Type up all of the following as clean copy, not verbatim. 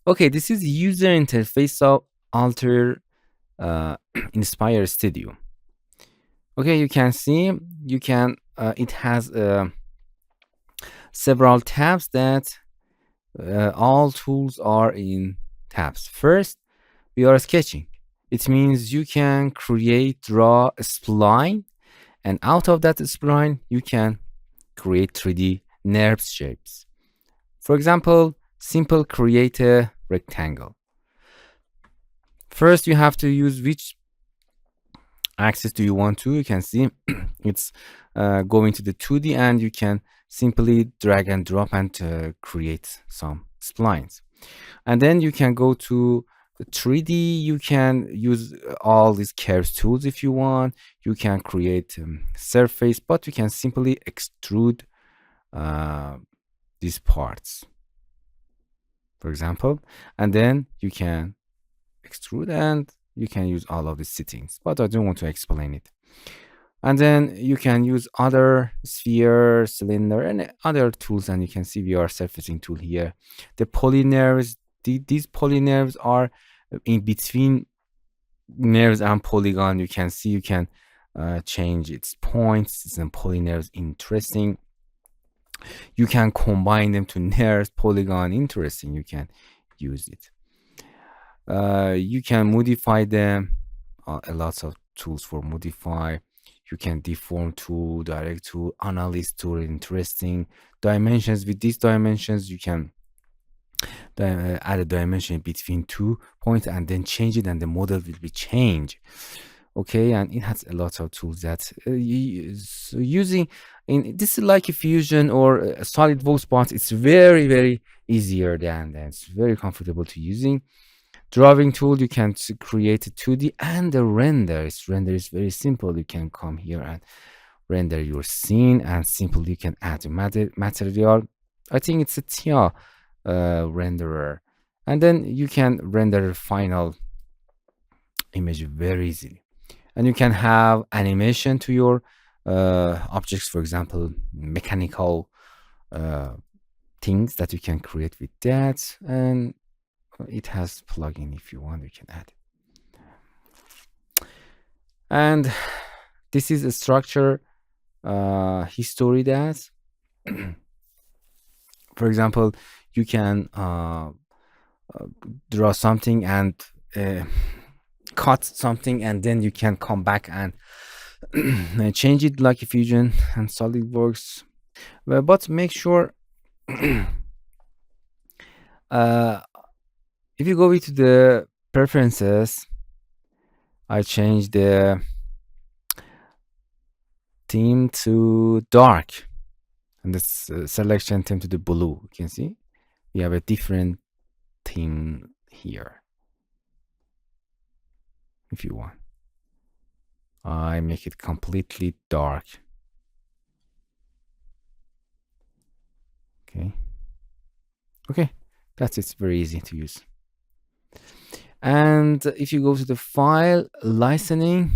Okay, this is user interface of Altair Inspire Studio. Okay, you can see it has several tabs that all tools are in tabs. First, we are sketching. It means you can draw a spline, and out of that spline, you can create 3D nerve shapes. For example, simple create a rectangle. First, you have to use which axis do you want to. You can see it's going to the 2D, and you can simply drag and drop and create some splines. And then you can go to the 3D. You can use all these curves tools if you want. You can create surface, but you can simply extrude these parts, for example, and then you can extrude and you can use all of the settings, but I don't want to explain it. And then you can use other sphere, cylinder, and other tools, and you can see we are surfacing tool here. The polynerves, these polynerves are in between nerves and polygon. You can see you can change its points and polynerves. Interesting. You can combine them to nerves, polygon. Interesting. You can use it. You can modify them. A lot of tools for modify. You can deform tool, direct tool, analyst tool. Interesting. Dimensions. With these dimensions, you can add a dimension between 2 points and then change it, and the model will be changed. Okay, and it has a lot of tools that using in this is like a Fusion or a SolidWorks, but it's very easier than that. It's very comfortable to using. Drawing tool, you can create a 2D and the render. Render is very simple. You can come here and render your scene, and simply you can add material. I think it's a TIA renderer, and then you can render final image very easily. And you can have animation to your objects, for example, mechanical things that you can create with that. And it has plugin. If you want, you can add it. And this is a structure history that for example, you can draw something and cut something, and then you can come back and change it like a Fusion and SolidWorks. But make sure if you go into the preferences, I change the theme to dark, and the selection theme to the blue. You can see we have a different theme here. If you want, I make it completely dark. Okay, that's it's very easy to use. And if you go to the file licensing,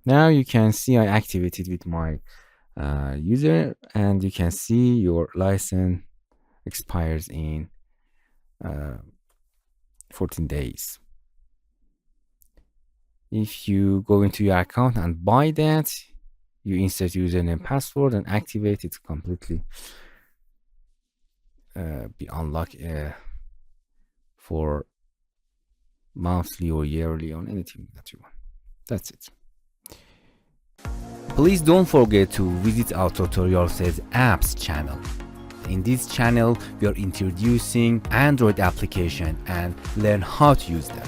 now you can see I activated with my user, and you can see your license expires in 14 days. If you go into your account and buy that, you insert username and password and activate it completely. Be unlocked for monthly or yearly on anything that you want. That's it. Please don't forget to visit our TutorialCells apps channel. In this channel, we are introducing Android application and learn how to use them.